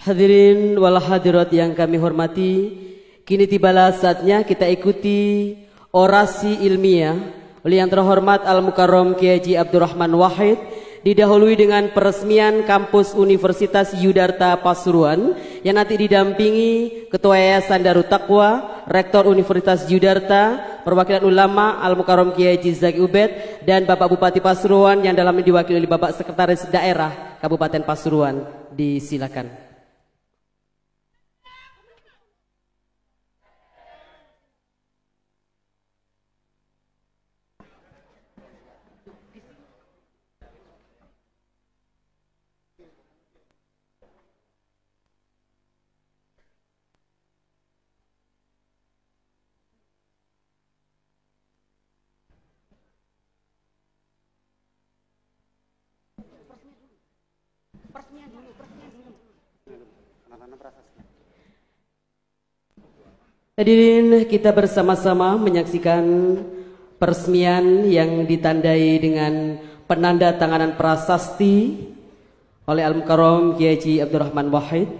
Hadirin wal hadirat yang kami hormati, kini tibalah saatnya kita ikuti orasi ilmiah oleh yang terhormat Al-Mukarram Kiai Haji Abdurrahman Wahid, didahului dengan peresmian kampus Universitas Yudarta Pasuruan yang nanti didampingi Ketua Yayasan Darut Taqwa, Rektor Universitas Yudarta, perwakilan ulama Al-Mukarram Kiai Haji Zaki Ubed, dan Bapak Bupati Pasuruan yang dalamnya diwakili oleh Bapak Sekretaris Daerah Kabupaten Pasuruan. Disilakan. Hadirin, kita bersama-sama menyaksikan peresmian yang ditandai dengan penanda tanganan prasasti oleh Al-Mukarram Kiai Haji Abdurrahman Wahid.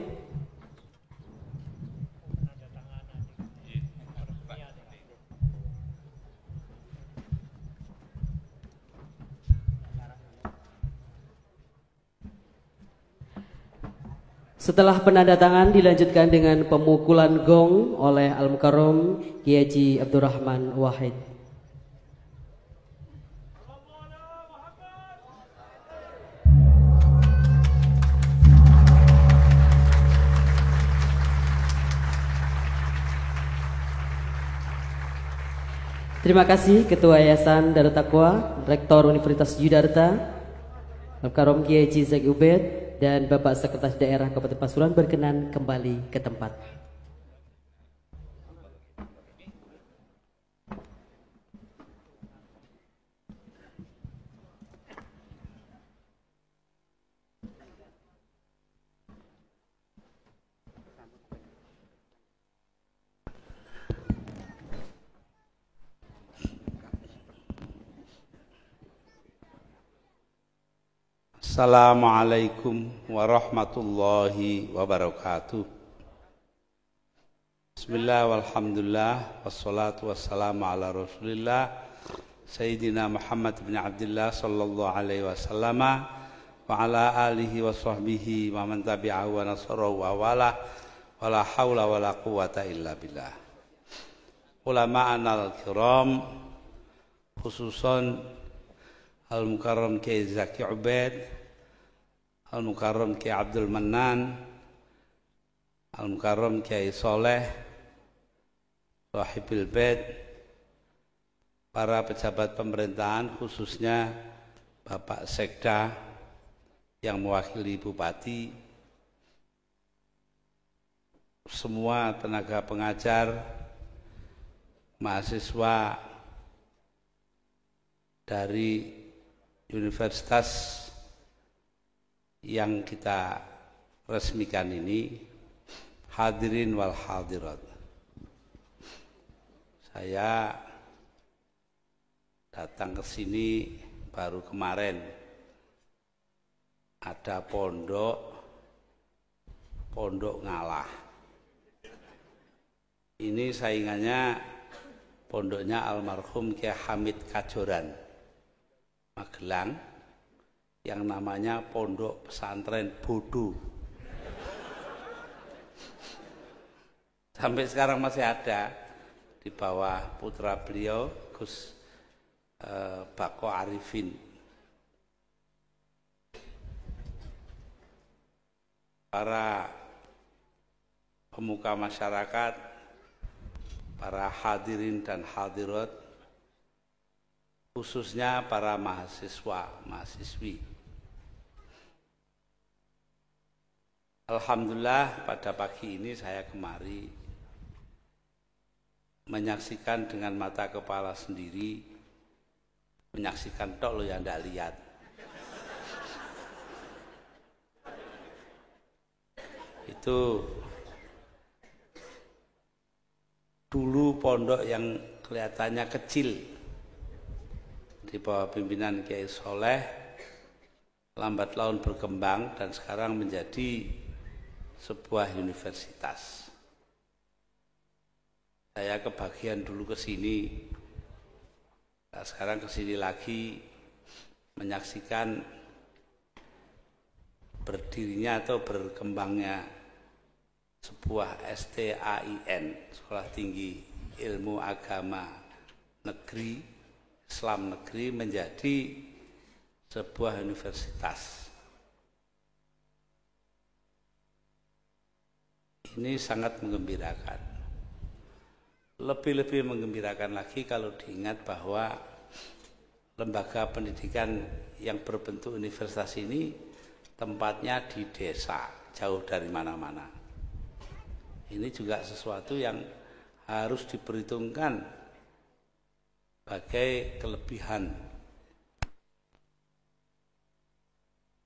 Setelah penandatangan dilanjutkan dengan pemukulan gong oleh Al-Mukarram Kiai Haji Abdurrahman Wahid. Terima kasih Ketua Yayasan Darut Taqwa, Rektor Universitas Yudarta, Al-Mukarram Kiai Haji Zaki Ubed, dan Bapak Sekretaris Daerah Kabupaten Pasuruan berkenan kembali ke tempat. Assalamualaikum warahmatullahi wabarakatuh. Bismillah walhamdulillah wassalatu wassalamu ala rasulillah Sayyidina Muhammad bin Abdullah sallallahu alaihi wasallam wa ala alihi wa sahbihi wa man tabi'ahu wa nasarahu wa wala wala hawla wala quwata illa billah. Ulama'an al-kiram, khususan Al-Mukarram Kiai Zaki Ubed, Al-Mukarram Kiai Abdul Manan, Al-Mukarram Kiai Soleh, Sohibil Bed, para pejabat pemerintahan khususnya Bapak Sekda yang mewakili Bupati, semua tenaga pengajar, mahasiswa dari universitas yang kita resmikan ini, hadirin wal hadirat. Saya datang ke sini baru kemarin. Ada pondok ngalah. Ini saingannya pondoknya almarhum Kiai Hamid Kajoran, Magelang, yang namanya Pondok Pesantren Bodo. Sampai sekarang masih ada di bawah putra beliau Gus Bako Arifin. Para pemuka masyarakat, para hadirin dan hadirat, khususnya para mahasiswa, mahasiswi. Alhamdulillah pada pagi ini saya kemari menyaksikan dengan mata kepala sendiri, menyaksikan tok lo yang ndak lihat. Itu dulu pondok yang kelihatannya kecil di bawah pimpinan Kiai Soleh, lambat laun berkembang dan sekarang menjadi sebuah universitas. Saya kebagian dulu ke sini, nah sekarang ke sini lagi menyaksikan berdirinya atau berkembangnya sebuah STAIN, Sekolah Tinggi Ilmu Agama Negeri, Islam Negeri, menjadi sebuah universitas. Ini sangat menggembirakan. Lebih-lebih menggembirakan lagi kalau diingat bahwa lembaga pendidikan yang berbentuk universitas ini tempatnya di desa, jauh dari mana-mana. Ini juga sesuatu yang harus diperhitungkan sebagai kelebihan.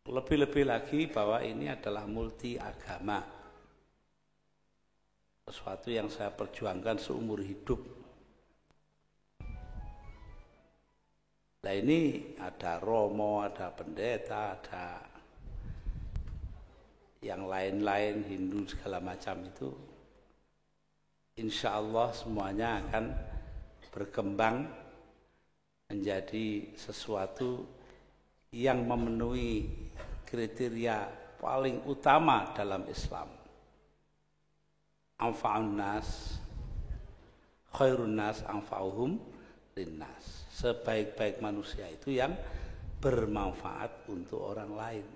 Lebih-lebih lagi bahwa ini adalah multi agama. Sesuatu yang saya perjuangkan seumur hidup. Nah ini ada romo, ada pendeta, ada yang lain-lain, Hindu segala macam itu. Insya Allah semuanya akan berkembang menjadi sesuatu yang memenuhi kriteria paling utama dalam Islam. Anfa'un nas, khairun nas anfa'uhum linnas. Sebaik-baik manusia itu yang bermanfaat untuk orang lain.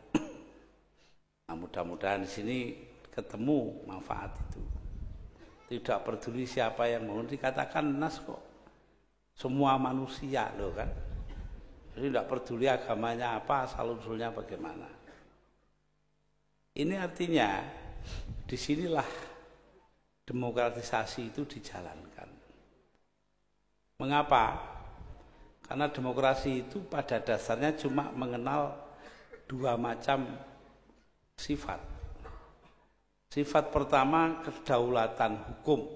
Nah, mudah-mudahan di sini ketemu manfaat itu. Tidak peduli siapa yang mau, dikatakan nas kok. Semua manusia loh kan. Jadi tidak peduli agamanya apa, asal-usulnya bagaimana. Ini artinya disinilah demokratisasi itu dijalankan. Mengapa? Karena demokrasi itu pada dasarnya cuma mengenal dua macam sifat. Sifat pertama kedaulatan hukum.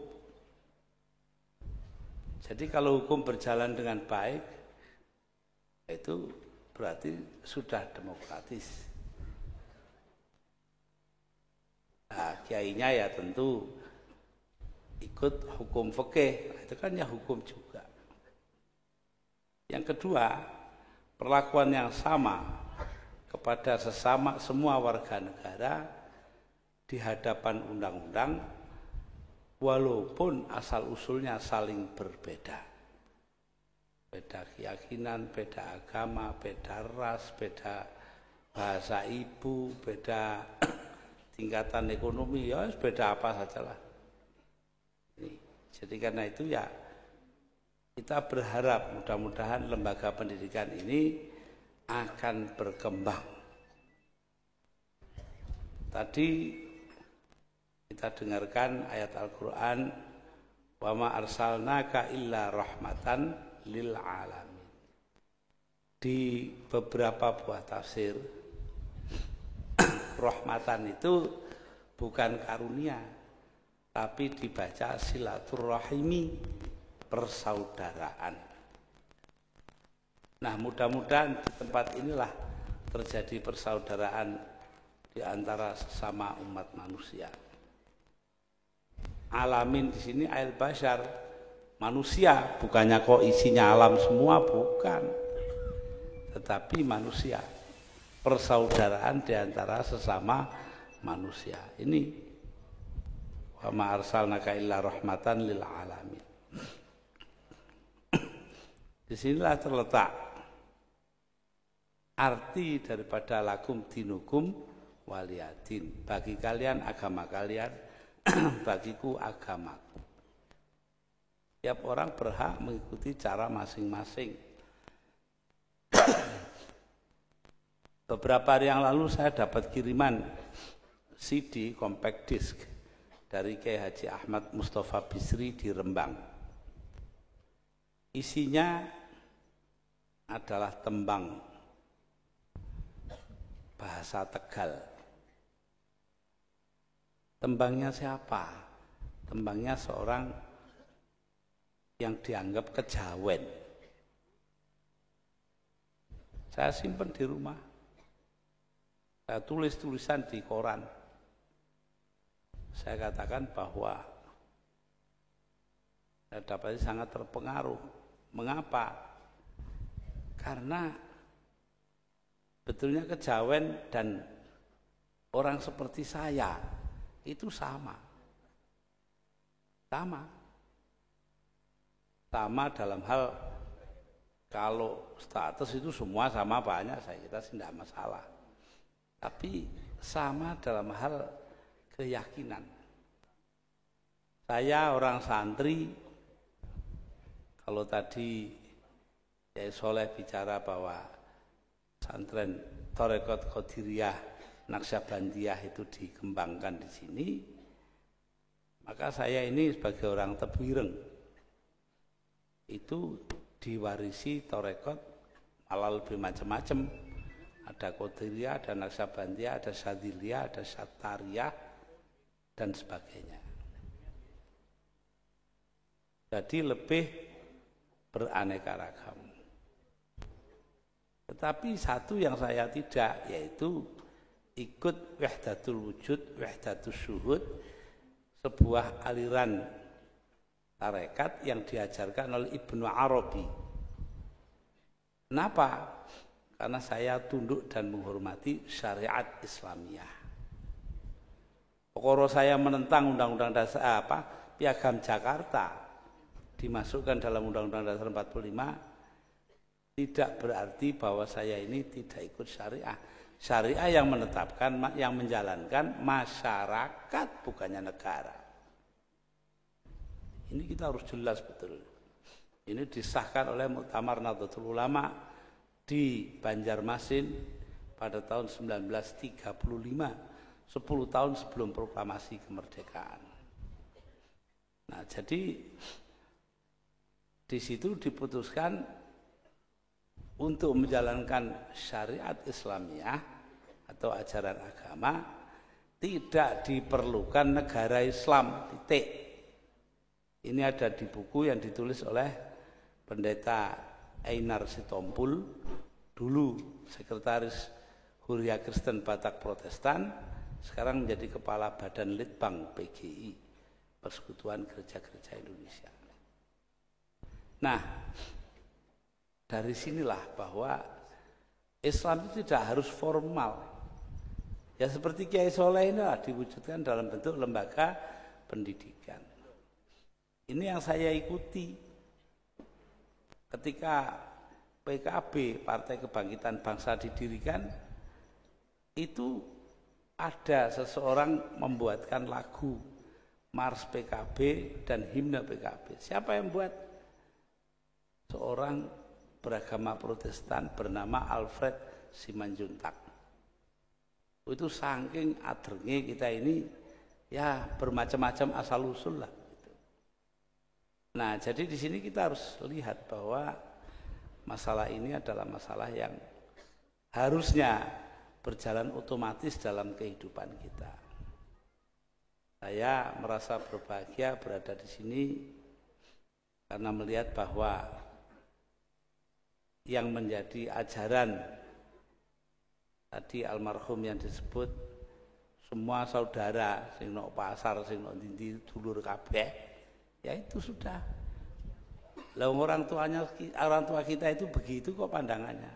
Jadi kalau hukum berjalan dengan baik, itu berarti sudah demokratis. Nah, kiainya ya tentu ikut hukum fikih, itu kan ya hukum juga. Yang kedua, perlakuan yang sama kepada sesama semua warga negara di hadapan undang-undang walaupun asal-usulnya saling berbeda. Beda keyakinan, beda agama, beda ras, beda bahasa ibu, beda tingkatan ekonomi, ya beda apa sajalah. Jadi karena itu ya kita berharap mudah-mudahan lembaga pendidikan ini akan berkembang. Tadi kita dengarkan ayat Al-Quran, wa ma arsalnaka illa rahmatan lil alamin. Di beberapa buah tafsir, rahmatan itu bukan karunia, tapi dibaca silaturahimi, persaudaraan. Nah, mudah-mudahan di tempat inilah terjadi persaudaraan di antara sesama umat manusia. Alamin di sini ail bashar, manusia, bukannya kok isinya alam semua, bukan. Tetapi manusia, persaudaraan di antara sesama manusia. Ini wa ma arsalnaka illa rahmatan lil alamin. Disinilah terletak arti daripada lakum dinukum waliyadin. Bagi kalian agama kalian, bagiku agamaku. Tiap orang berhak mengikuti cara masing-masing. Beberapa hari yang lalu saya dapat kiriman CD compact disc dari Kiai Haji Ahmad Mustafa Bisri di Rembang. Isinya adalah tembang bahasa Tegal. Tembangnya siapa? Tembangnya seorang yang dianggap kejawen. Saya simpan di rumah. Saya tulis tulisan di koran. saya katakan bahwa saya dapatnya sangat terpengaruh. Mengapa? Karena betulnya kejawen dan orang seperti saya itu sama. Sama dalam hal kalau status itu semua sama banyak, saya kira sih tidak masalah. Tapi sama dalam hal keyakinan. Saya orang santri, kalau tadi Kiai Soleh bicara bahwa pesantren Tharekat Qadiriyah Naqsyabandiyah itu dikembangkan di sini, maka saya ini sebagai orang Tebuireng itu diwarisi Tharekat malah lebih macam-macam. Ada Qadiriyah, ada Naqsyabandiyah, ada Syadziliyah, ada Syattariyah dan sebagainya. Jadi lebih beraneka ragam. Tetapi satu yang saya tidak, yaitu ikut wahdatul wujud, wahdatul syuhud, sebuah aliran tarekat yang diajarkan oleh Ibnu Arabi. Kenapa? Karena saya tunduk dan menghormati syariat Islamiyah. Pokoknya saya menentang Undang-Undang Dasar Piagam Jakarta dimasukkan dalam Undang-Undang Dasar 45, tidak berarti bahwa saya ini tidak ikut syariah. Syariah yang menetapkan, yang menjalankan masyarakat, bukannya negara. Ini kita harus jelas betul. Ini disahkan oleh Muktamar Nahdlatul Ulama di Banjarmasin pada tahun 1935, 10 tahun sebelum proklamasi kemerdekaan. Nah, jadi di situ diputuskan untuk menjalankan syariat Islamiyah atau ajaran agama tidak diperlukan negara Islam, titik. Ini ada di buku yang ditulis oleh Pendeta Einar Sitompul, dulu sekretaris Huria Kristen Batak Protestan, sekarang menjadi kepala Badan Litbang PGI, Persekutuan Gereja-Gereja Indonesia. Nah, dari sinilah bahwa Islam itu tidak harus formal. Ya seperti Kiai Soleh ini diwujudkan dalam bentuk lembaga pendidikan. Ini yang saya ikuti. Ketika PKB, Partai Kebangkitan Bangsa didirikan, itu ada seseorang membuatkan lagu Mars PKB dan himne PKB. Siapa yang buat? Seorang beragama Protestan bernama Alfred Simanjuntak. Itu saking adrenge kita ini, ya bermacam-macam asal usul lah. Nah, jadi di sini kita harus lihat bahwa masalah ini adalah masalah yang harusnya berjalan otomatis dalam kehidupan kita. Saya merasa berbahagia berada di sini karena melihat bahwa yang menjadi ajaran tadi almarhum yang disebut semua saudara sing nok pasar sing nok ndi dulur kabeh, ya itu sudah. Lah orang tua kita itu begitu kok pandangannya.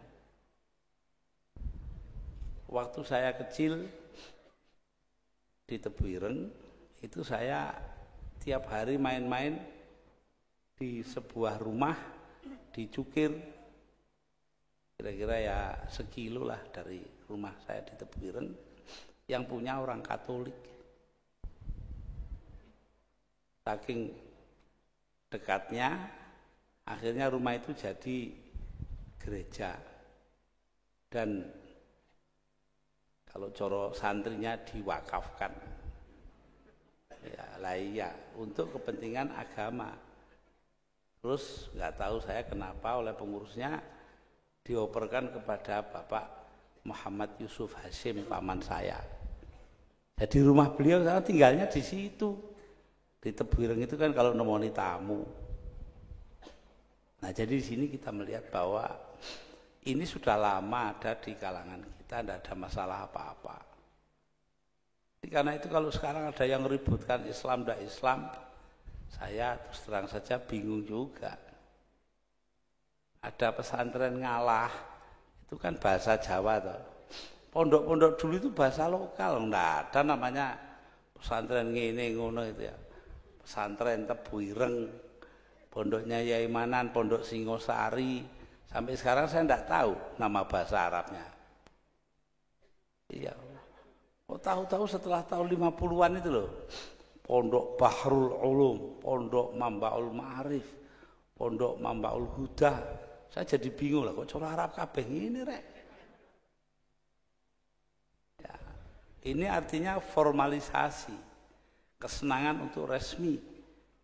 Waktu saya kecil di Tebuireng itu saya tiap hari main-main di sebuah rumah di Cukir, kira-kira ya sekilo lah dari rumah saya di Tebuireng, yang punya orang Katolik. Saking dekatnya, akhirnya rumah itu jadi gereja. Dan kalau coro santrinya diwakafkan. Ya, lah iya, untuk kepentingan agama. Terus nggak tahu saya kenapa oleh pengurusnya dioperkan kepada Bapak Muhammad Yusuf Hashim, paman saya. Jadi rumah beliau saya tinggalnya di situ. Di Tebuireng itu kan kalau nemoni tamu. Nah, jadi di sini kita melihat bahwa ini sudah lama ada di kalangan kita, tidak ada masalah apa-apa. Karena itu kalau sekarang ada yang ributkan Islam dan Islam, saya terus terang saja bingung juga. Ada pesantren ngalah, itu kan bahasa Jawa toh. Pondok-pondok dulu itu bahasa lokal, enggak ada namanya pesantren ngene ngono itu ya. Pesantren Tebu Ireng, pondoknya Yai Manan, pondok Singosari. Sampai sekarang saya enggak tahu nama bahasa Arabnya. Iya. Oh, tahu-tahu setelah tahun 50-an itu loh. Pondok Bahrul Ulum, pondok Mambaul Ma'arif, pondok Mambaul Huda. Saya jadi bingung lah, kok cara Arab kabeh ini rek. Ya, ini artinya formalisasi, kesenangan untuk resmi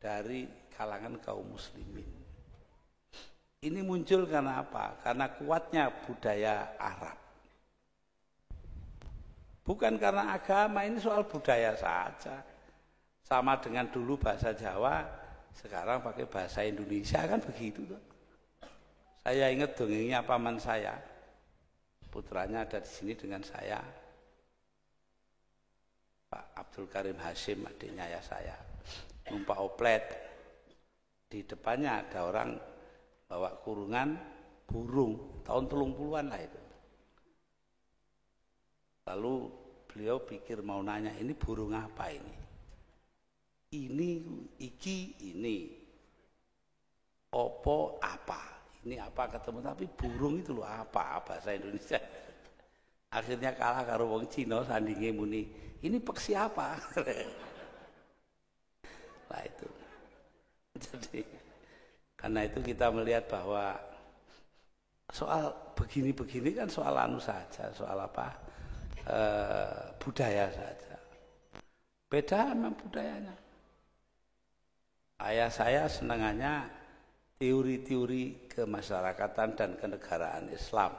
dari kalangan kaum muslimin. Ini muncul karena apa? Karena kuatnya budaya Arab. Bukan karena agama, ini soal budaya saja. Sama dengan dulu bahasa Jawa, sekarang pakai bahasa Indonesia kan begitu tuh. Saya ingat dongengnya paman saya, putranya ada di sini dengan saya, Pak Abdul Karim Hashim, adiknya ya saya, numpak oplet. Di depannya ada orang bawa kurungan burung, tahun 30-an lah itu. Lalu beliau pikir mau nanya, ini burung apa ini? Ini. Opo apa? Ini apa ketemu, tapi burung itu loh apa bahasa Indonesia. Akhirnya kalah karo wong Cina sandinge muni, ini peksi apa? Nah itu. Jadi karena itu kita melihat bahwa soal begini-begini kan soal anu saja, soal apa? Budaya saja. Beda memang budayanya. Ayah saya senangannya teori-teori kemasyarakatan dan kenegaraan Islam.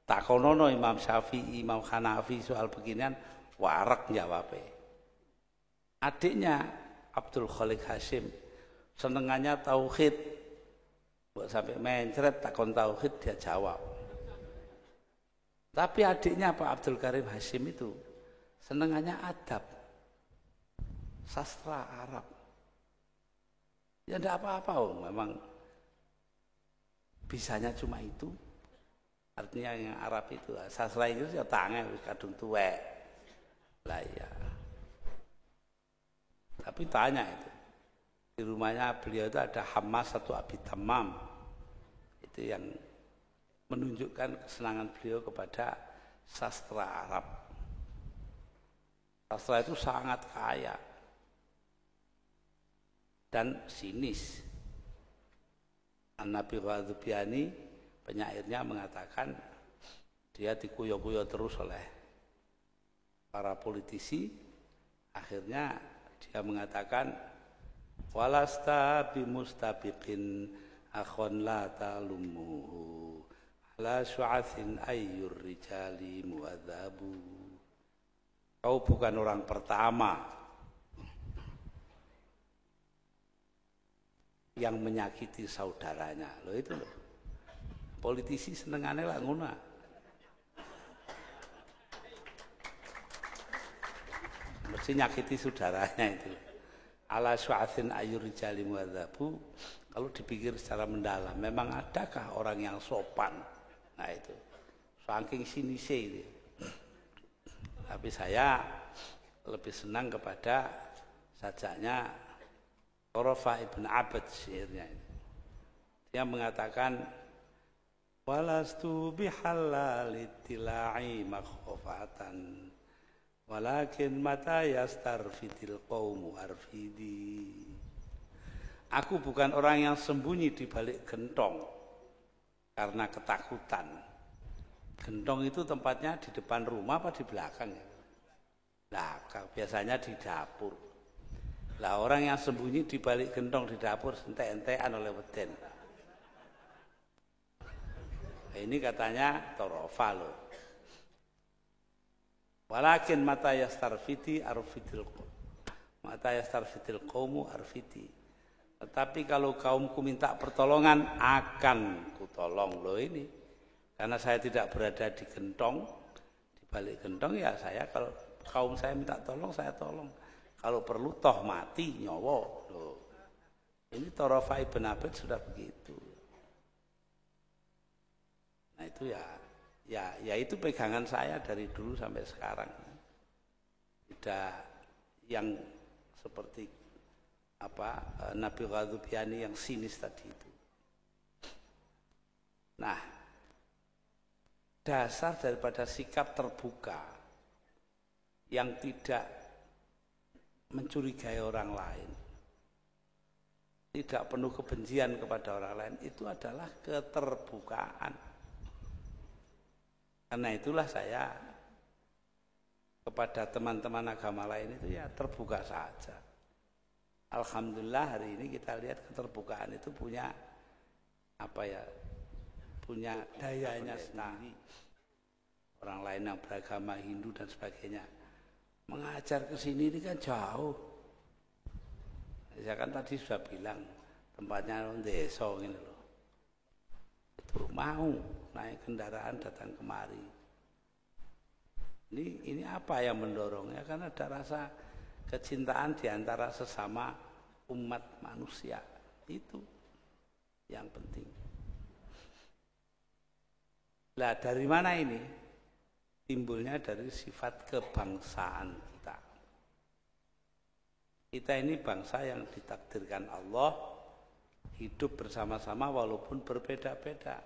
Takonono Imam Syafi'i, Imam Hanafi soal beginian warak jawabnya. Adiknya Abdul Khalik Hashim senengannya tauhid. Buat sampai mencret takon tauhid dia jawab. Tapi adiknya Pak Abdul Karim Hashim itu senengannya adab, sastra Arab. Ya enggak apa-apa, memang bisanya cuma itu. Artinya yang Arab itu, sastra Inggris ya tangan kadung tuwek. Lah ya. Tapi tanya itu. Di rumahnya beliau itu ada Hamas satu Abi Tamam. Itu yang menunjukkan kesenangan beliau kepada sastra Arab. Sastra itu sangat kaya dan sinis. An-Nabi Ghadzubiani, penyairnya, mengatakan dia dikuyok-kuyok terus oleh para politisi. Akhirnya dia mengatakan, walasta bimustabiqin akhon la talumuhu ala syu'athin ayyur rijali muadzabu. Kau bukan orang pertama yang menyakiti saudaranya. Loh itu loh. Politisi senengane lah ngono. Mesti nyakiti saudaranya itu. Ala syu'athin ayyur rijali muadzabu. Kalau dipikir secara mendalam, memang adakah orang yang sopan? Nah itu, saking sinise itu. Tapi saya lebih senang kepada sajaknya Qurafa ibn Abad syairnya itu. Dia mengatakan, walastu bihallalitila'i makhofatan, walakin mata yastarfitil qawmu arfidi. Aku bukan orang yang sembunyi di balik gentong karena ketakutan. Gentong itu tempatnya di depan rumah apa di belakang ya? Nah, biasanya di dapur. Lah orang yang sembunyi di balik gentong di dapur entek-entekan oleh weden. Nah, ini katanya Torofa loh. Walakin mata yastarfiti arfitil qaumu arfiti. Tetapi kalau kaumku minta pertolongan, akan kutolong. Loh ini, karena saya tidak berada di gentong, di balik gentong ya saya kalau kaum saya minta tolong, saya tolong. Kalau perlu toh mati nyawa. Loh. Ini Thorafah Ibn Abid sudah begitu. Nah itu ya itu pegangan saya dari dulu sampai sekarang. Tidak yang seperti Nabi Ghadzubiani yang sinis tadi itu. Nah, dasar daripada sikap terbuka yang tidak mencurigai orang lain, tidak penuh kebencian kepada orang lain, itu adalah keterbukaan. Karena itulah saya kepada teman-teman agama lain itu ya terbuka saja. Alhamdulillah hari ini kita lihat keterbukaan itu punya punya dayanya sendiri. Orang lain yang beragama Hindu dan sebagainya mengajar ke sini ini kan jauh. Saya kan tadi sudah bilang tempatnya desa gitu loh. Itu mau naik kendaraan datang kemari. Ini apa yang mendorongnya? Karena ada rasa kecintaan di antara sesama umat manusia. Itu yang penting. Lah dari mana ini? Timbulnya dari sifat kebangsaan kita. Kita ini bangsa yang ditakdirkan Allah hidup bersama-sama walaupun berbeda-beda.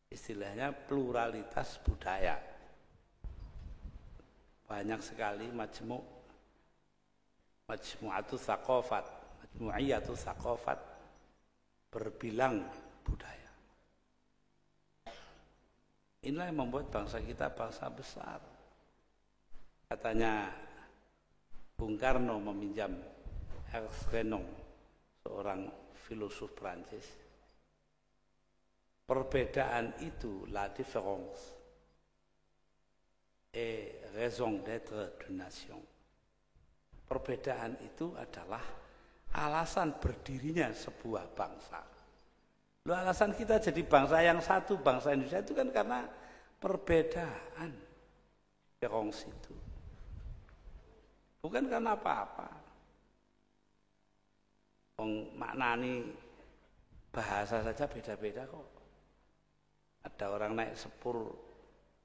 Istilahnya pluralitas budaya. Banyak sekali majmu'atus tsaqafat, majmu'iyatus tsaqafat, berbilang budaya. Inilah yang membuat bangsa kita bangsa besar. Katanya Bung Karno meminjam Ernst Renan, seorang filosof Prancis. Perbedaan itu, la différence est raison d'être d'une nation. Perbedaan itu adalah alasan berdirinya sebuah bangsa. Lu alasan kita jadi bangsa yang satu, bangsa Indonesia itu kan karena perbedaan différence itu. Bukan karena apa-apa. Maknani bahasa saja beda-beda kok. Ada orang naik sepur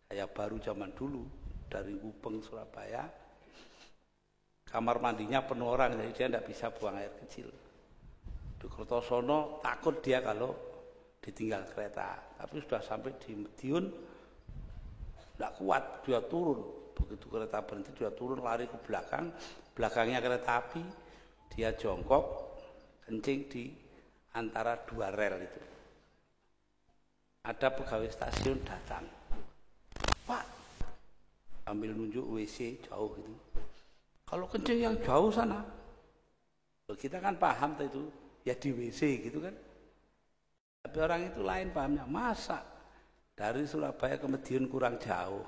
kayak baru zaman dulu dari Gubeng Surabaya, kamar mandinya penuh orang, jadi dia tidak bisa buang air kecil. Di Kertosono takut dia kalau ditinggal kereta, tapi sudah sampai di Madiun tidak kuat, dia turun. Begitu kereta berhenti dia turun, lari ke belakang, belakangnya kereta api, dia jongkok, kencing di antara dua rel itu. Ada pegawai stasiun datang, Pak, ambil nunjuk WC jauh gitu. Kalau kencing yang jauh sana, kita kan paham itu ya di WC gitu kan. Tapi orang itu lain pahamnya, masa dari Surabaya ke Madiun kurang jauh.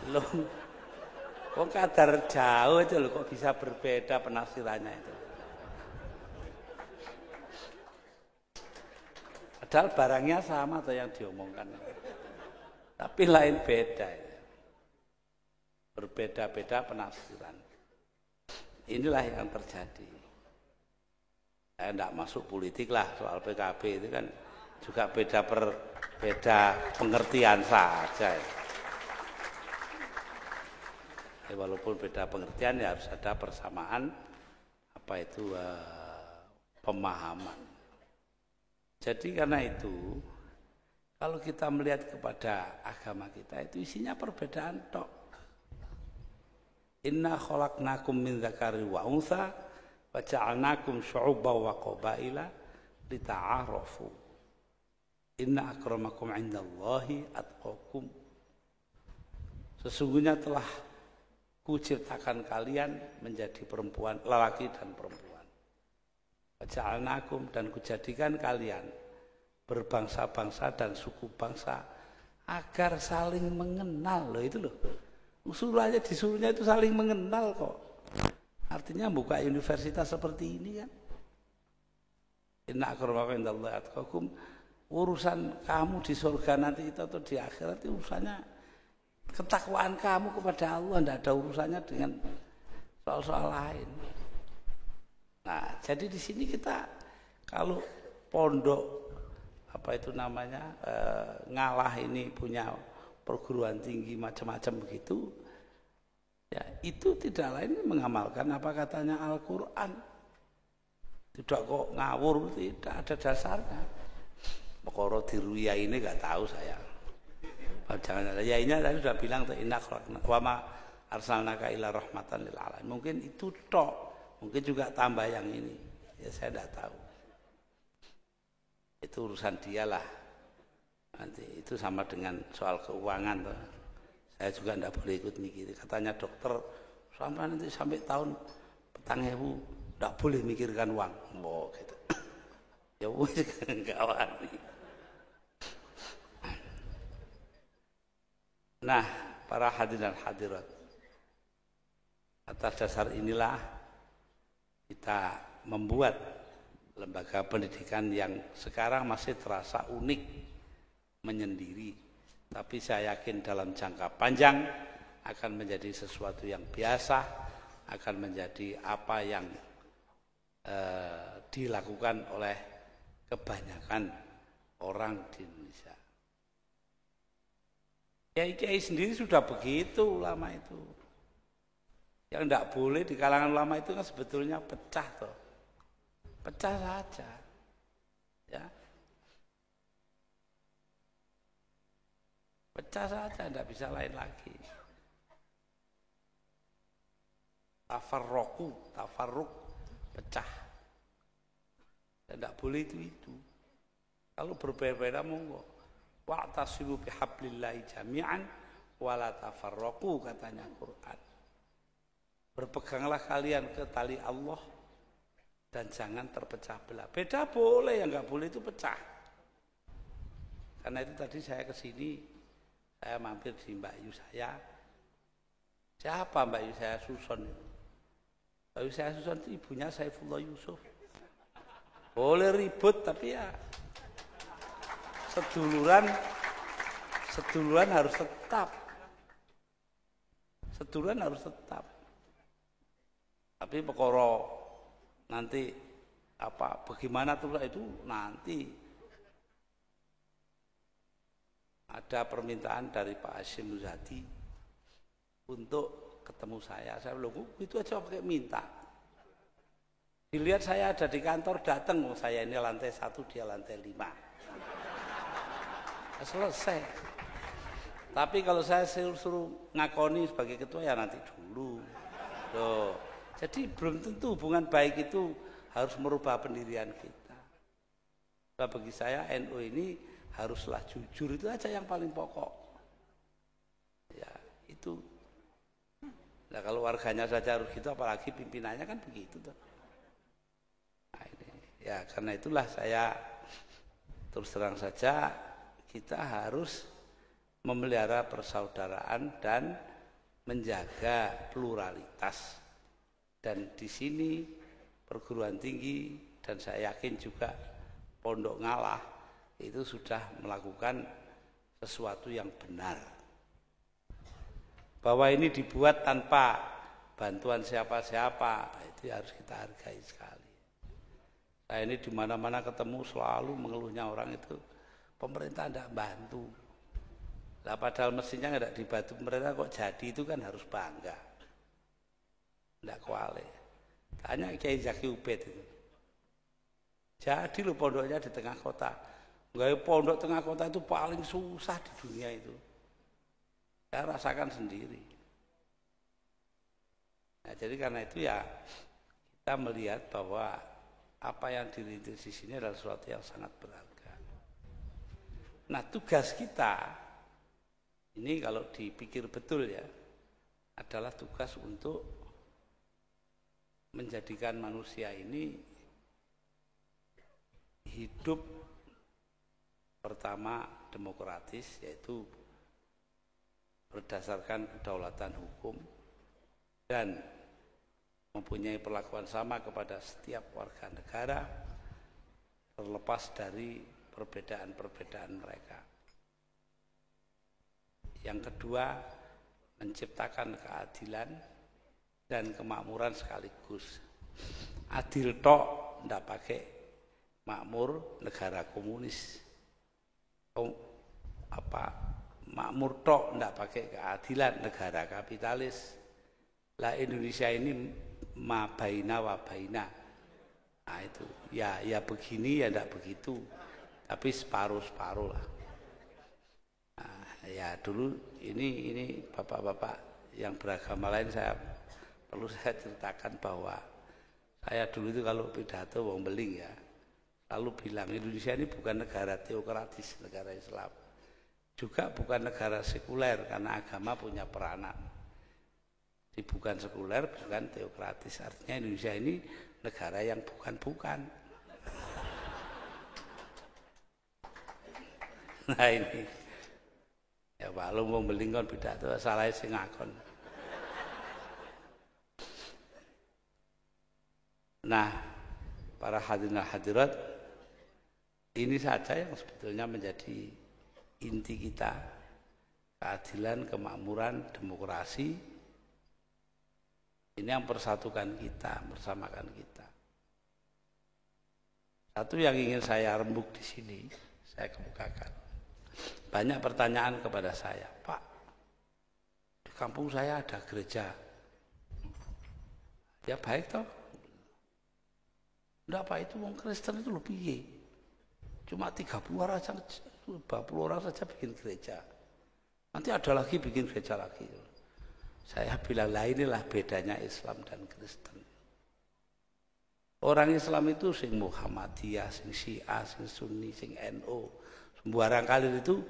Loh, kok kadar jauh aja loh, kok bisa berbeda penafsirannya itu. Padahal barangnya sama atau yang diomongkan, tapi lain beda. Berbeda-beda penafsiran. Inilah yang terjadi. Saya tidak masuk politik lah, soal PKB itu kan juga beda pengertian saja. Walaupun beda pengertian ya harus ada persamaan pemahaman. Jadi karena itu kalau kita melihat kepada agama kita itu isinya perbedaan tok. Inna khalaqnakum min dzakari wa untha wa ja'alnakum syu'uban wa qabaila lita'arafu. Inna akramakum 'indallahi atqakum. Sesungguhnya telah kuciptakan kalian menjadi perempuan, lelaki dan perempuan. Waja'alnakum, dan kujadikan kalian berbangsa-bangsa dan suku bangsa agar saling mengenal. Loh itu loh. Usulannya disuruhnya itu saling mengenal kok. Artinya buka universitas seperti ini kan. Inna akramakum indallahi atqakum. Urusan kamu di surga nanti itu atau di akhirat itu urusannya ketakwaan kamu kepada Allah tidak ada urusannya dengan soal-soal lain. Nah, jadi di sini kita kalau pondok apa itu namanya ngalah ini punya perguruan tinggi macam-macam begitu, ya itu tidak lain mengamalkan apa katanya Al-Quran. Tidak kok ngawur, tidak ada dasarnya. Pokoknya diruya ini nggak tahu saya. Jangan ada. Ya ini tadi sudah bilang inna khalaqna wa ma arsalnaka illa rahmatan lil alamin. Mungkin itu tok, mungkin juga tambah yang ini. Ya saya tidak tahu. Itu urusan dialah. Nanti itu sama dengan soal keuangan tuh. Saya juga tidak boleh ikut mikir. Katanya dokter sampai tahun petang ewu tidak boleh mikirkan uang. Oh gitu. Ya wis enggak wani. Nah, para hadirin dan hadirat, atas dasar inilah kita membuat lembaga pendidikan yang sekarang masih terasa unik, menyendiri. Tapi saya yakin dalam jangka panjang akan menjadi sesuatu yang biasa, akan menjadi apa yang dilakukan oleh kebanyakan orang di Indonesia. Kiai-kiai sendiri sudah begitu ulama itu. Yang tidak boleh di kalangan ulama itu kan sebetulnya pecah toh. Pecah saja. Ya. Pecah saja, tidak bisa lain lagi. Tafarruk, pecah. Dan tidak boleh itu. Kalau berbeda-beda monggo. Wa'tasimu bihablillahi jami'an wala tafarraqu katanya Quran. Berpeganglah kalian ke tali Allah dan jangan terpecah belah. Beda boleh, yang enggak boleh itu pecah. Karena itu tadi saya ke sini, saya mampir di Mbak Yu saya. Siapa Mbak Yu saya? Suson itu. Mbak Yu saya Suson itu ibunya Saifullah Yusuf. Boleh ribut tapi ya seduluran harus tetap. Seduluran harus tetap. Tapi perkara nanti apa bagaimana tuh itu nanti ada permintaan dari Pak Hashim Muzadi untuk ketemu saya. Saya bilang, itu aja pakai minta. Dilihat saya ada di kantor, datang. Saya ini lantai 1, dia lantai 5. Selesai. Tapi kalau saya suruh ngakoni sebagai ketua ya nanti dulu. Loh. Jadi belum tentu hubungan baik itu harus merubah pendirian kita. Nah, bagi saya NU ini haruslah jujur, itu aja yang paling pokok. Ya, itu. Nah, kalau warganya saja harus gitu, apalagi pimpinannya kan begitu tuh. Nah, ini. Ya, karena itulah saya terus terang saja kita harus memelihara persaudaraan dan menjaga pluralitas. Dan di sini perguruan tinggi dan saya yakin juga Pondok Ngalah itu sudah melakukan sesuatu yang benar. Bahwa ini dibuat tanpa bantuan siapa-siapa, itu harus kita hargai sekali. Saya ini di mana-mana ketemu selalu mengeluhnya orang itu, pemerintah tidak bantu. Nah, padahal mestinya tidak dibantu pemerintah kok jadi, itu kan harus bangga. Tidak kuali. Tanya Kiai Zaki Ubed itu. Jadi loh pondoknya di tengah kota. Enggak, pondok tengah kota itu paling susah di dunia itu. Saya rasakan sendiri. Nah, jadi karena itu ya kita melihat bahwa apa yang dirintis di sini adalah sesuatu yang sangat berharga. Nah, tugas kita ini kalau dipikir betul ya adalah tugas untuk menjadikan manusia ini hidup pertama demokratis, yaitu berdasarkan kedaulatan hukum dan mempunyai perlakuan sama kepada setiap warga negara terlepas dari perbedaan-perbedaan mereka. Yang kedua, menciptakan keadilan dan kemakmuran sekaligus. Adil tok ndak pakai makmur negara komunis. Makmur tok ndak pakai keadilan negara kapitalis. Lah Indonesia ini ma baina wa baina. Nah itu ya begini ya ndak begitu. Tapi separuh-separuh lah. Nah, ya dulu ini bapak-bapak yang beragama lain perlu saya ceritakan bahwa saya dulu itu kalau pidato wong beling ya selalu bilang Indonesia ini bukan negara teokratis, negara Islam. Juga bukan negara sekuler karena agama punya peranan. Jadi bukan sekuler, bukan teokratis. Artinya Indonesia ini negara yang bukan-bukan. Nah ini ya Pak lu mau belingkon pidato salah sing ngakon. Nah para hadirin hadirat ini saja yang sebetulnya menjadi inti kita, keadilan, kemakmuran, demokrasi. Ini yang persatukan kita, bersamakan kita. Satu yang ingin saya rembuk di sini, saya kemukakan. Banyak pertanyaan kepada saya, Pak, di kampung saya ada gereja. Ya baik toh. Enggak Pak, itu orang Kristen itu lebih. Cuma 30 orang saja, 40 orang saja bikin gereja. Nanti ada lagi bikin gereja lagi. Saya bilang, lah inilah bedanya Islam dan Kristen. Orang Islam itu sing Muhammadiyah, sing Syiah, sing Sunni, sing NU. Barangkali itu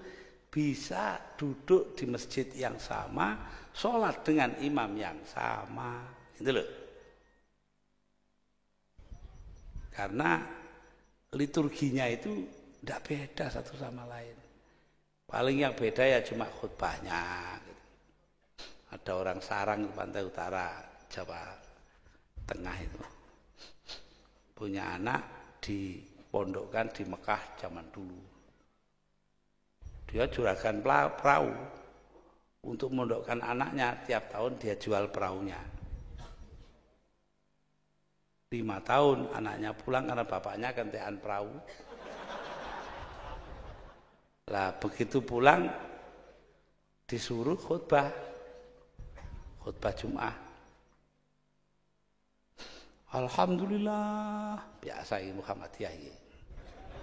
bisa duduk di masjid yang sama, sholat dengan imam yang sama. Itu loh. Karena liturginya itu tidak beda satu sama lain. Paling yang beda ya cuma khutbahnya. Gitu. Ada orang sarang di pantai utara, Jawa Tengah itu. Punya anak dipondokkan di Mekah zaman dulu. Dia juragan perahu. Untuk mondokkan anaknya, tiap tahun dia jual perahunya. 5 tahun anaknya pulang karena bapaknya kentean perahu. Lah begitu pulang disuruh khutbah Jumat. Alhamdulillah, biasa ini Muhammadiyah ini.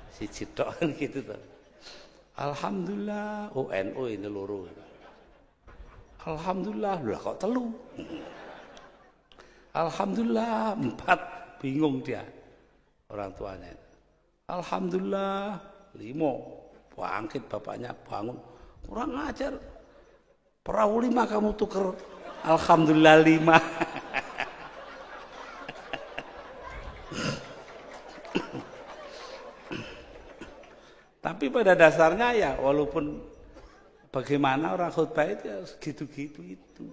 Si cidok kan gitu tuh. Alhamdulillah, NU ini loro. Alhamdulillah, lah kok telu. Alhamdulillah 4, bingung dia orang tuanya. Alhamdulillah 5, bangkit bapaknya bangun. Kurang ajar, perahu 5 kamu tuker. Alhamdulillah 5. Tapi pada dasarnya ya walaupun bagaimana orang khutbah itu ya segitu-gitu itu.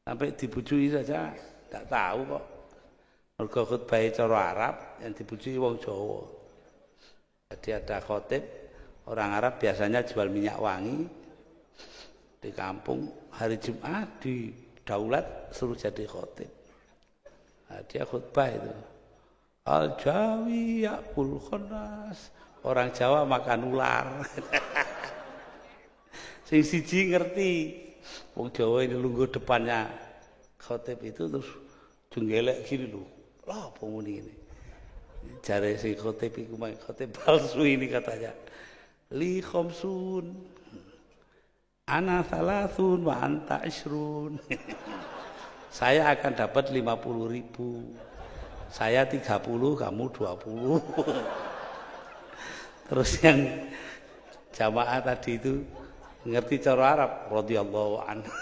Sampai dibujui saja tidak tahu kok. Mergo khutbah cara Arab yang dibujui wong Jawa. Jadi ada khotib orang Arab biasanya jual minyak wangi di kampung hari Jumat di daulat suruh jadi khotib. Nah, dia khutbah itu. Al-Jawi ya'kul khannas. Orang Jawa makan ular. Sing siji ngerti. Wong Jawa ini lungguh depannya khotib itu terus jenggelek gini loh. Lah apa muni ini? Jare si khotib iku khotib palsu ini katanya. Li khamsun. Ana salasun wa anta isrun. Saya akan dapat 50.000. Saya 30, kamu 20. Terus yang jamaah tadi itu ngerti cara Arab, radhiyallahu anhu.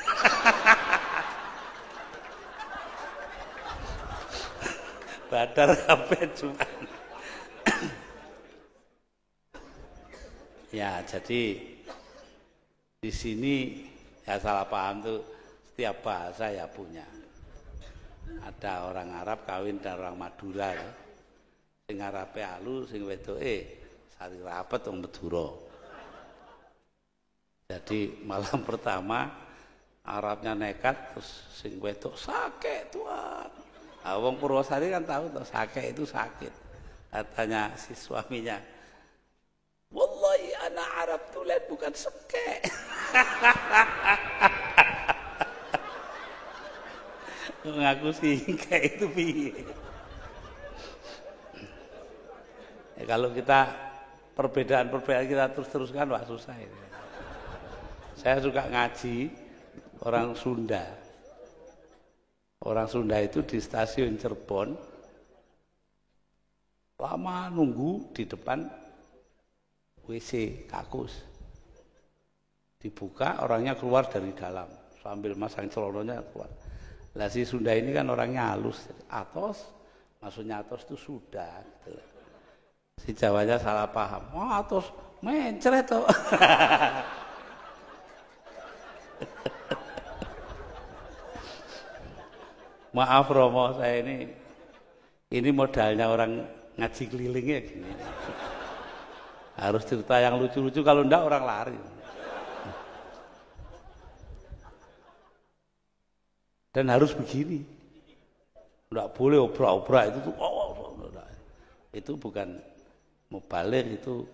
Badar sampai Jumat. Ya, jadi di sini ya salah paham tuh setiap bahasa ya punya. Ada orang Arab kawin dan orang Madura ya. Sing Arabe alus, sing wedoke sari rapet wong Madura. Jadi malam pertama Arabnya nekat terus sing wedok sakit tuan. Wong Purwosari kan tahu tuh sakit itu sakit. Katanya si suaminya, wallahi anak Arab tulen bukan sekek. Ngaku sih kayak itu piye. Ya, kalau kita perbedaan kita terus-teruskan wah susah ini. Saya suka ngaji orang Sunda. Orang Sunda itu di stasiun Cirebon lama nunggu di depan WC kakus. Dibuka orangnya keluar dari dalam sambil masang celonanya keluar. Lah si Sunda ini kan orangnya halus, atos, maksudnya atos itu sudah. Gitu. Si Jawanya salah paham. Oh atos mencret toh. Maaf Romo, saya ini modalnya orang ngaji keliling ya gini. Harus cerita yang lucu-lucu, kalau enggak orang lari. Dan harus begini. Enggak boleh obrak-obrak itu tuh. Itu bukan mubalik, itu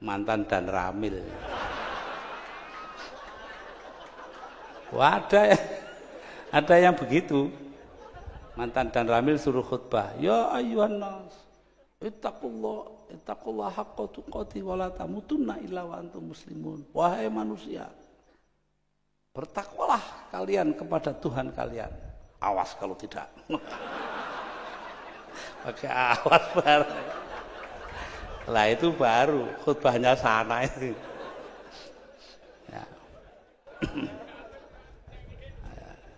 mantan dan ramil. Wah, ada yang begitu. Mantan dan ramil suruh khutbah. Ya ayyuhan nas, ittaqullah haqqa tuqati wa la tamutunna illa wa antum muslimun. Wahai manusia, bertakwalah kalian kepada Tuhan kalian. Awas kalau tidak. Pakai awas baru. Lah itu baru khutbahnya sana itu. Ya.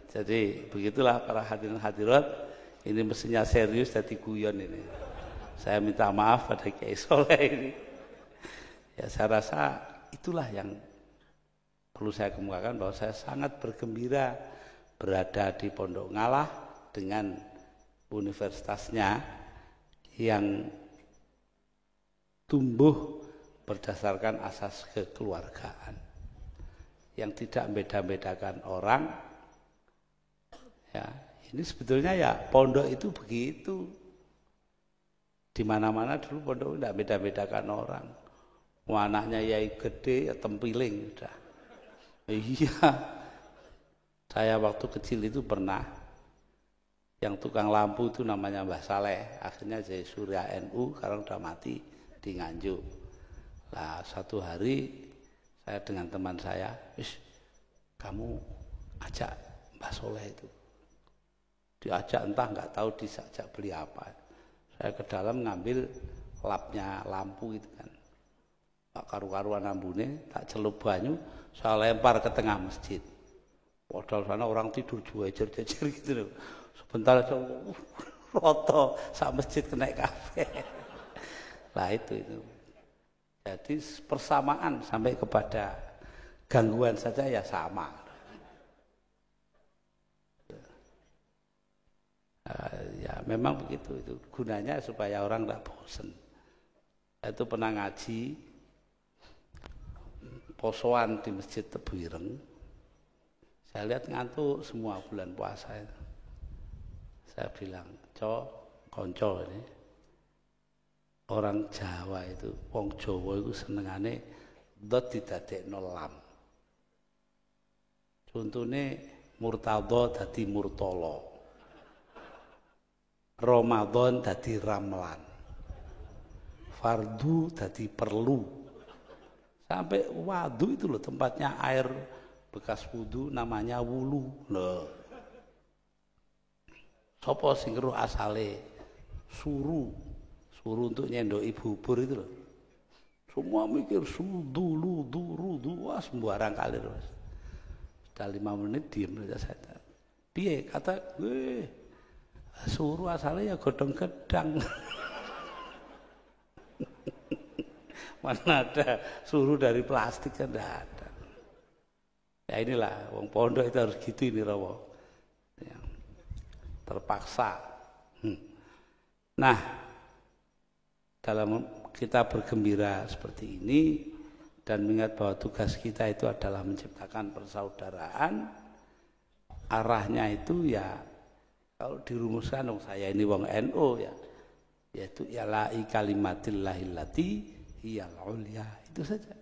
Jadi begitulah para hadirin hadirat, ini mestinya serius jadi guyon ini. Saya minta maaf pada Kiai Soleh ini. Ya saya rasa itulah yang perlu saya kemukakan, bahwa saya sangat bergembira berada di Pondok Ngalah dengan universitasnya yang tumbuh berdasarkan asas kekeluargaan, yang tidak beda-bedakan orang. Ya, ini sebetulnya ya pondok itu begitu. Di mana-mana dulu pondok tidak beda-bedakan orang. Anaknya yai gede ya tempiling udah. Iya. Saya waktu kecil itu pernah yang tukang lampu itu namanya Mbah Saleh, akhirnya jadi Surya NU, sekarang udah mati di Nganjuk. Lah satu hari saya dengan teman saya, kamu ajak Mbah Soleh itu. Diajak entah nggak tahu diajak beli apa. Saya ke dalam ngambil lapnya lampu itu kan. Pak karu-karuan lambune, tak celup banyu, saya lempar ke tengah masjid. Padahal sana orang tidur jejer-jejer gitu loh. Sebentar saya roto sak masjid kena kafe. Lah itu. Jadi persamaan sampai kepada gangguan saja ya sama. Ya memang begitu, itu gunanya supaya orang tidak bosan. Saya itu pernah ngaji posoan di Masjid Tebuireng. Saya lihat ngantuk semua bulan puasa itu. Saya bilang, konco ini orang Jawa itu, wong Jawa itu senengane dot didadekno lam. Contohnya murtadha dadi murtala. Ramadan dadi ramlan, fardu dadi perlu, sampai wadu itu loh tempatnya air bekas wudu namanya wulu. Loh, sopo sing ngeruh asale suru untuk nyendoki bubur itu loh. Semua mikir sudu, rudu, wah sembarang kali terus. Sudah 5 menit diem saja saya. Piye kata gue? Suruh asalnya ya godong gedang. Mana ada suruh dari plastik, kan tidak ada. Ya inilah wong pondok itu harus gitu ini Romo. Ya, terpaksa. Nah, dalam kita bergembira seperti ini dan mengingat bahwa tugas kita itu adalah menciptakan persaudaraan, arahnya itu ya kalau dirumuskan, saya ini wong NU ya, yaitu ila'i kalimatillahillati hiyal ulya, itu saja.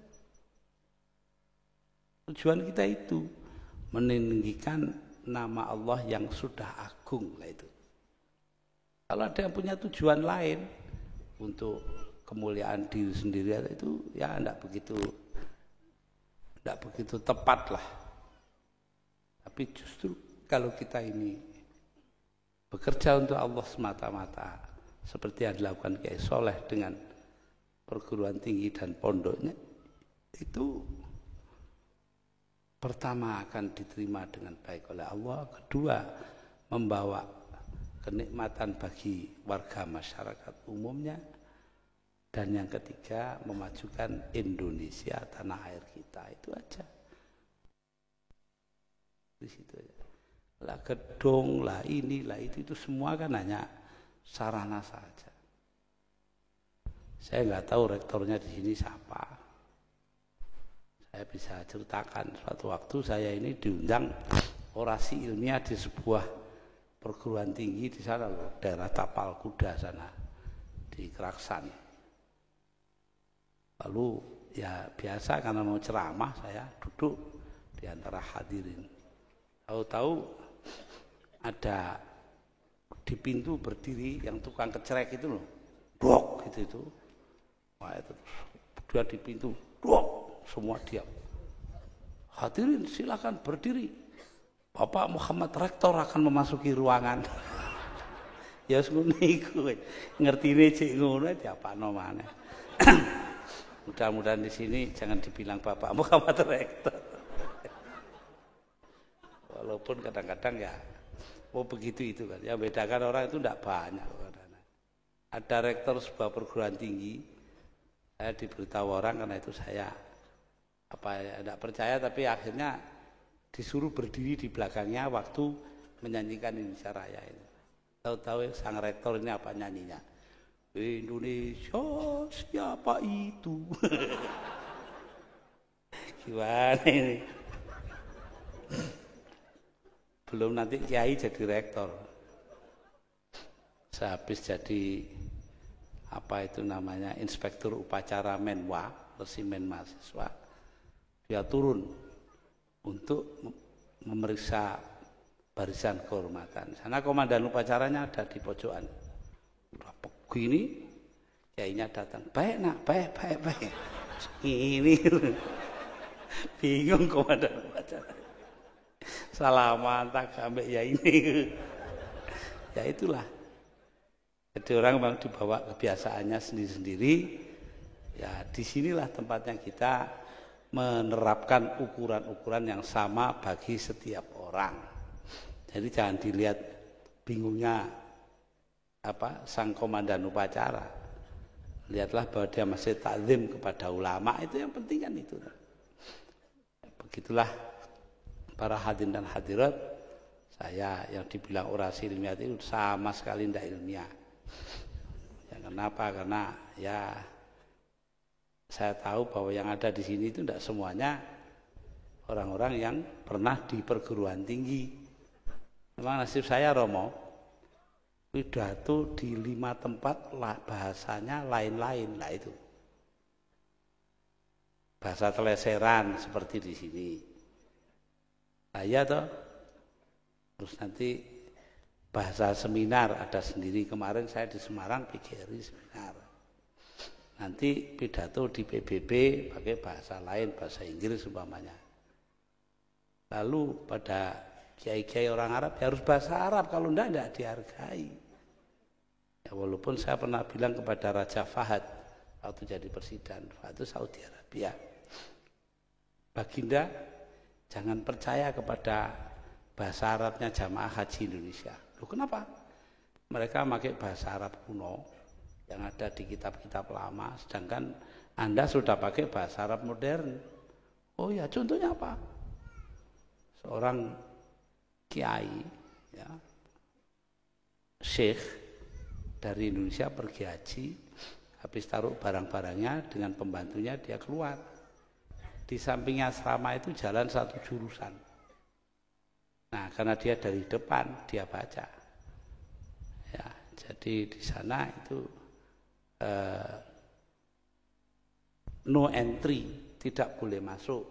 Tujuan kita itu meninggikan nama Allah yang sudah agung lah itu. Kalau ada yang punya tujuan lain untuk kemuliaan diri sendiri itu ya tidak begitu tepat lah. Tapi justru kalau kita ini bekerja untuk Allah semata-mata seperti yang dilakukan Kiai Soleh dengan perguruan tinggi dan pondoknya, itu pertama akan diterima dengan baik oleh Allah, kedua membawa kenikmatan bagi warga masyarakat umumnya, dan yang ketiga memajukan Indonesia, tanah air kita. Itu aja. Di situ aja. Lah gedung, lah ini, lah itu semua kan hanya sarana saja. Saya nggak tahu rektornya di sini siapa. Saya bisa ceritakan suatu waktu saya ini diundang orasi ilmiah di sebuah perguruan tinggi di sana loh, daerah Tapal Kuda sana di Keraksan. Lalu ya biasa karena mau ceramah saya duduk di antara hadirin. Tahu-tahu ada di pintu berdiri yang tukang kecerek itu loh, brok gitu. Wah itu dia di pintu, brok, semua diam. Hadirin silakan berdiri. Bapak Muhammad Rektor akan memasuki ruangan. Ya ngono iku. Ngertine cek ngono diapakno maneh. Mudah-mudahan di sini jangan dibilang Bapak Muhammad Rektor. Walaupun kadang-kadang ya begitu itu kan. Yang bedakan orang itu tidak banyak. Ada rektor sebuah perguruan tinggi, saya diberitahu orang karena itu saya tidak percaya, tapi akhirnya disuruh berdiri di belakangnya waktu menyanyikan Indonesia Raya ini. Tahu-tahu sang rektor ini apa nyanyinya? Indonesia siapa itu? Gimana ini? Belum nanti kiai jadi rektor. Sehabis jadi apa itu namanya inspektur upacara Menwa, resimen mahasiswa, dia turun untuk memeriksa barisan kehormatan. Sana komandan upacaranya ada di pojokan. Udah begini, kiainya datang. Baik nak, baik. Ini bingung komandan upacara. Salaman tak ambek ya ini. Ya itulah. Jadi orang memang dibawa kebiasaannya sendiri-sendiri. Ya disinilah tempatnya kita menerapkan ukuran-ukuran yang sama bagi setiap orang. Jadi jangan dilihat bingungnya sang komandan upacara. Lihatlah bahwa dia masih takzim kepada ulama, itu yang penting kan itu. Begitulah para hadirin dan hadirat, saya yang dibilang orasi ilmiah itu sama sekali tidak ilmiah. Ya, kenapa? Karena ya saya tahu bahwa yang ada di sini itu tidak semuanya orang-orang yang pernah di perguruan tinggi. Memang nasib saya Romo, pidato di 5 tempat bahasanya lain-lain lah itu. Bahasa teleseran seperti di sini. Iya toh. Terus nanti bahasa seminar ada sendiri. Kemarin saya di Semarang PGRI seminar. Nanti pidato di PBB pakai bahasa lain, bahasa Inggris umpamanya. Lalu pada kiai-kiai orang Arab ya harus bahasa Arab, kalau tidak dihargai. Ya, walaupun saya pernah bilang kepada Raja Fahad waktu jadi presiden, waktu Saudi Arabia, Baginda jangan percaya kepada bahasa Arabnya jamaah haji Indonesia. Loh kenapa? Mereka pakai bahasa Arab kuno yang ada di kitab-kitab lama, sedangkan Anda sudah pakai bahasa Arab modern. Oh ya, contohnya apa? Seorang kiai, ya, syekh dari Indonesia pergi haji, habis taruh barang-barangnya dengan pembantunya dia keluar. Di sampingnya asrama itu jalan satu jurusan. Nah, karena dia dari depan, dia baca. Ya, jadi di sana itu no entry, tidak boleh masuk.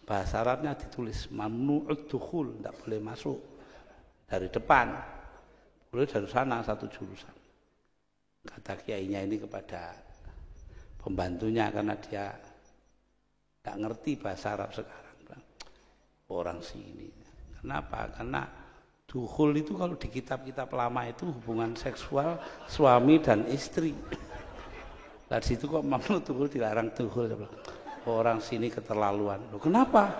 Bahasa Arabnya ditulis mamnu'ud dukhul, tidak boleh masuk dari depan. Boleh dari sana satu jurusan. Kata kiainya ini kepada pembantunya karena dia tidak ngerti bahasa Arab sekarang. Orang sini. Kenapa? Karena dukhul itu kalau di kitab-kitab lama itu hubungan seksual suami dan istri. Dari situ kok mamnu dukhul dilarang dukhul. Orang sini keterlaluan. Loh, kenapa?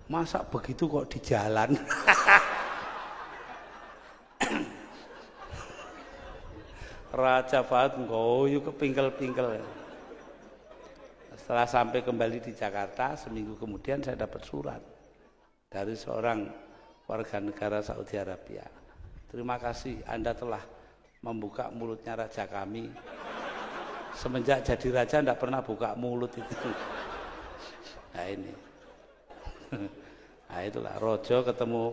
Masa begitu kok di jalan? Raja Fahad ngoyo kepingkel-pingkel. Setelah sampai kembali di Jakarta, seminggu kemudian saya dapat surat dari seorang warga negara Saudi Arabia. Terima kasih Anda telah membuka mulutnya raja kami. Semenjak jadi raja tidak pernah buka mulut itu. Nah ini. Nah itulah rojo ketemu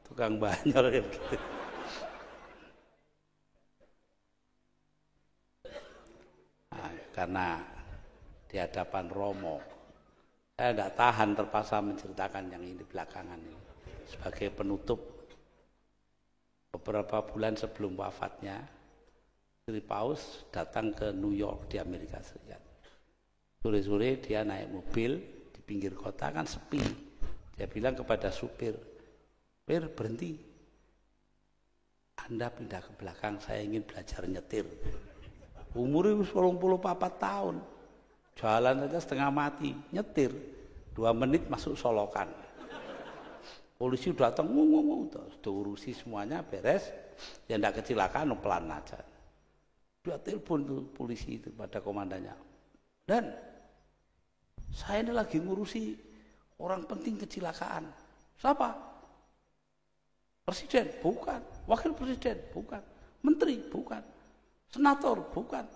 tukang banyol ya begitu. Nah, karena di hadapan Romo saya tidak tahan terpaksa menceritakan yang ini belakangan ini sebagai penutup. Beberapa bulan sebelum wafatnya Sri Paus datang ke New York di Amerika Serikat. Sore-sore dia naik mobil di pinggir kota kan sepi. Dia bilang kepada supir, "Supir, berhenti. Anda pindah ke belakang, saya ingin belajar nyetir." Umurnya 84 tahun. Jalan saja setengah mati, nyetir 2 menit masuk Solokan. Polisi datang, terus diurusi semuanya beres, ya tidak kecelakaan, pelan aja. Dia telepon tuh polisi itu pada komandannya. Dan saya ini lagi ngurusi orang penting kecelakaan. Siapa? Presiden? Bukan. Wakil presiden? Bukan. Menteri? Bukan. Senator? Bukan.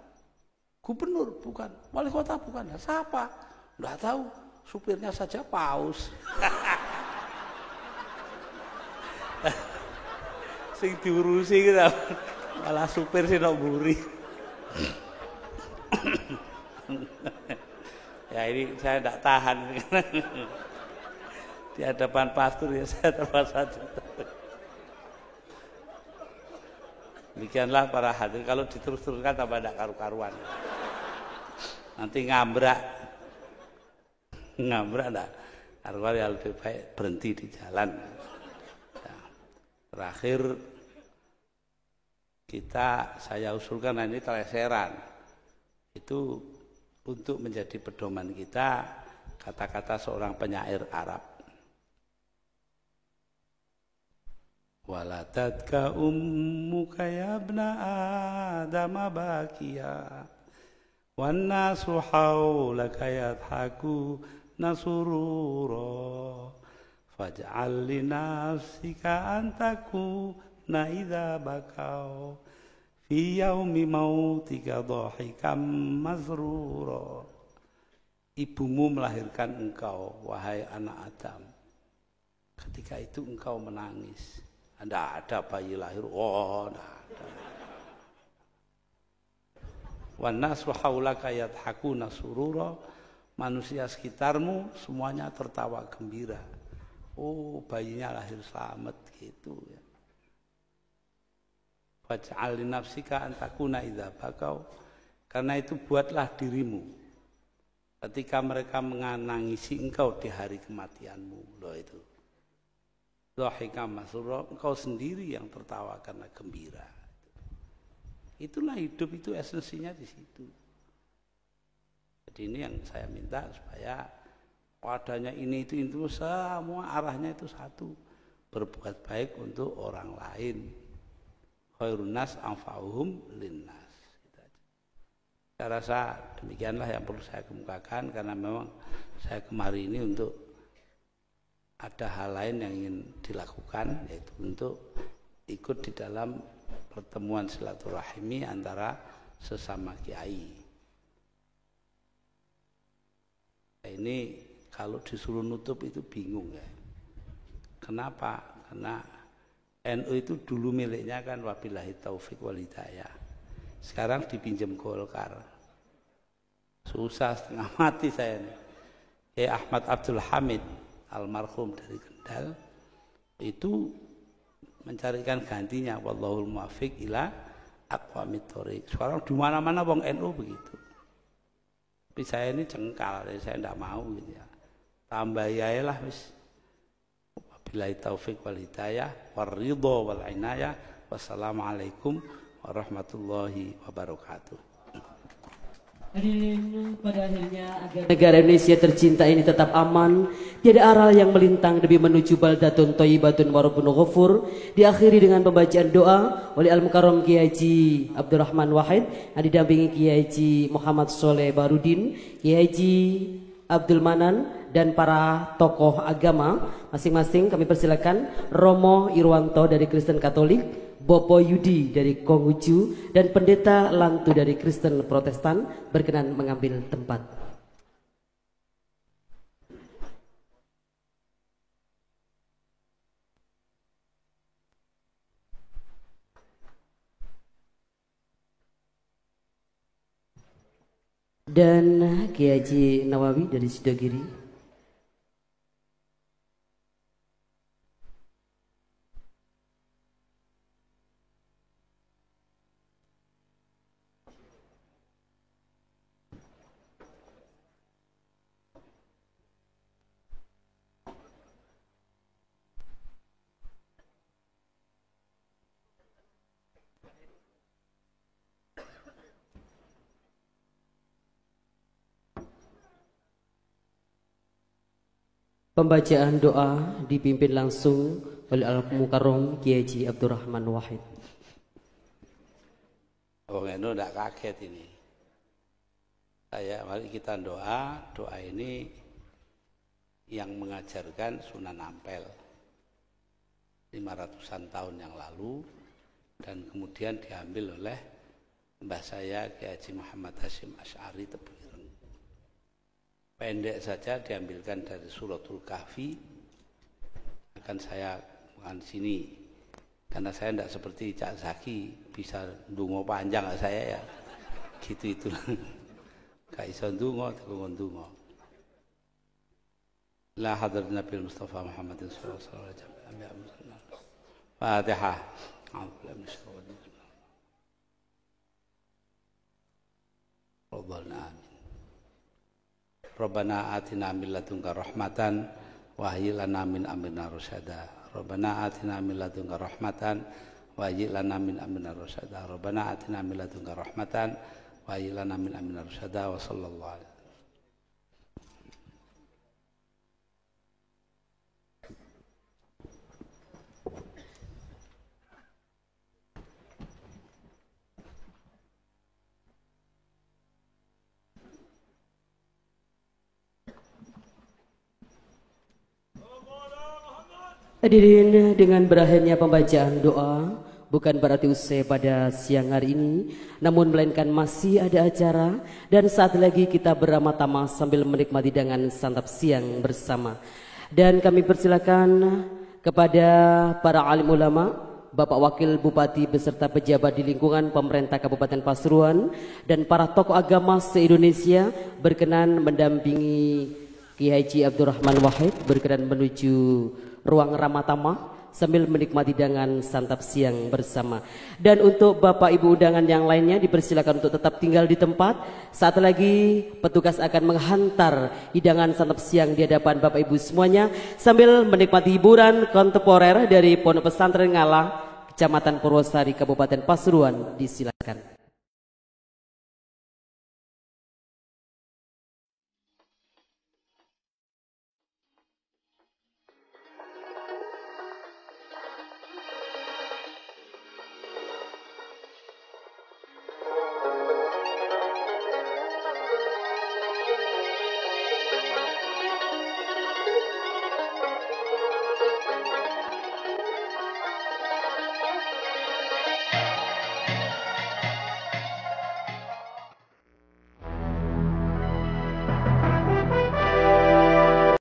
Gubernur? Bukan. Wali kota? Bukan. Nah, siapa? Nggak tahu. Supirnya saja Paus. Sing diurusi kita malah supir sih nok buri. Ya ini saya tidak tahan. Di hadapan pastor ya saya terpaksa. Demikianlah para hadirin, kalau diterus-teruskan tambah tidak karu-karuan. Nanti ngambrak enggak. Karuan ya lebih baik berhenti di jalan. Nah, terakhir saya usulkan ini teleseran. Itu untuk menjadi pedoman kita kata-kata seorang penyair Arab. Waladatka ummuka ya ibna Adam bakiya wan nasu haulaka yadhaku nasurura faj'al li nafsika an takuna idza bakau fi yaumi mautika dhahikam mazrura. Ibumu melahirkan engkau wahai anak Adam. Ketika itu engkau menangis. Tidak ada bayi lahir, tidak ada. Wan nasu haulaka yadhakuna surura, manusia sekitarmu semuanya tertawa gembira. Oh, bayinya lahir selamat gitu ya. Faj'al li nafsika an takuna idza bakau. Karena itu buatlah dirimu ketika mereka menangisi engkau di hari kematianmu. Loh itu. Dhahika masrura, engkau sendiri yang tertawa karena gembira. Itulah hidup, itu esensinya di situ. Jadi ini yang saya minta supaya padanya ini itu semua arahnya itu satu, berbuat baik untuk orang lain. Khairun nas anfa'uhum linnas. Saya rasa demikianlah yang perlu saya kemukakan karena memang saya kemari ini untuk ada hal lain yang ingin dilakukan, yaitu untuk ikut di dalam pertemuan silaturahmi antara sesama kiai. Ini kalau disuruh nutup itu bingung ya. Kenapa? Karena NU itu dulu miliknya kan wabillahi taufik wal hidayah. Sekarang dipinjam Golkar. Susah setengah mati saya nih. Ahmad Abdul Hamid almarhum dari Kendal itu mencarikan gantinya, wallahul muwaffiq ila aqwamit thoriq. Sekarang di mana-mana wong NU begitu. Tapi saya ini cengkal, saya tidak mau gitu ya. Tambah ya lah wis. Wabillahi taufik wal hidayah waridho wal inayah. Wassalamualaikum warahmatullahi wabarakatuh. Hadirin, pada akhirnya agar negara Indonesia tercinta ini tetap aman, tiada aral yang melintang demi menuju baldatun thayyibatun wa rabbun ghafur, diakhiri dengan pembacaan doa oleh Al-Mukarram Kiai Haji Abdurrahman Wahid yang didampingi Kiai Haji Muhammad Soleh Barudin, Kiai Haji Abdul Manan dan para tokoh agama masing-masing. Kami persilakan Romo Irwanto dari Kristen Katolik, Bopo Yudi dari Konghucu, dan Pendeta Lantu dari Kristen Protestan berkenan mengambil tempat. Dan Kiai Haji Nawawi dari Sidogiri. Pembacaan doa dipimpin langsung oleh Al-Mukarram Kiai Haji Abdurrahman Wahid. Oh, itu tidak kaget ini. Mari kita doa. Doa ini yang mengajarkan Sunan Ampel 500-an tahun yang lalu, dan kemudian diambil oleh mbah saya Kiai Haji Muhammad Hasyim Asy'ari Tebuireng. Pendek saja diambilkan dari Suratul Kahfi. Akan saya bukan sini karena saya tidak seperti Cak Zaki bisa ndonga panjang saya ya. Gitu itu. Gak iso ndonga tekon ndonga. La hadrat Nabi Mustafa Muhammadin sallallahu alaihi wasallam. Fatihah. Rabbana Rabbana atina min ladunka rahmatan wa hayyi lana min amrina rasyada. Rabbana atina min ladunka rahmatan wa hayyi lana min amrina rasyada. Rabbana atina min ladunka rahmatan wa hayyi lana min amrina rasyada. Wa sallallahu alaihi. Hadirin, dengan berakhirnya pembacaan doa bukan berarti usai pada siang hari ini, namun melainkan masih ada acara, dan saat lagi kita beramah-tamah sambil menikmati hidangan santap siang bersama. Dan kami persilakan kepada para alim ulama, Bapak Wakil Bupati beserta pejabat di lingkungan pemerintah Kabupaten Pasuruan dan para tokoh agama se-Indonesia berkenan mendampingi Kiai Haji Abdurrahman Wahid berkenan menuju ruang ramah-tamah sambil menikmati hidangan santap siang bersama. Dan untuk Bapak Ibu undangan yang lainnya dipersilakan untuk tetap tinggal di tempat. Saat lagi petugas akan menghantar hidangan santap siang di hadapan Bapak Ibu semuanya sambil menikmati hiburan kontemporer dari Pondok Pesantren Ngalah, Kecamatan Purwosari, Kabupaten Pasuruan. Disilakan.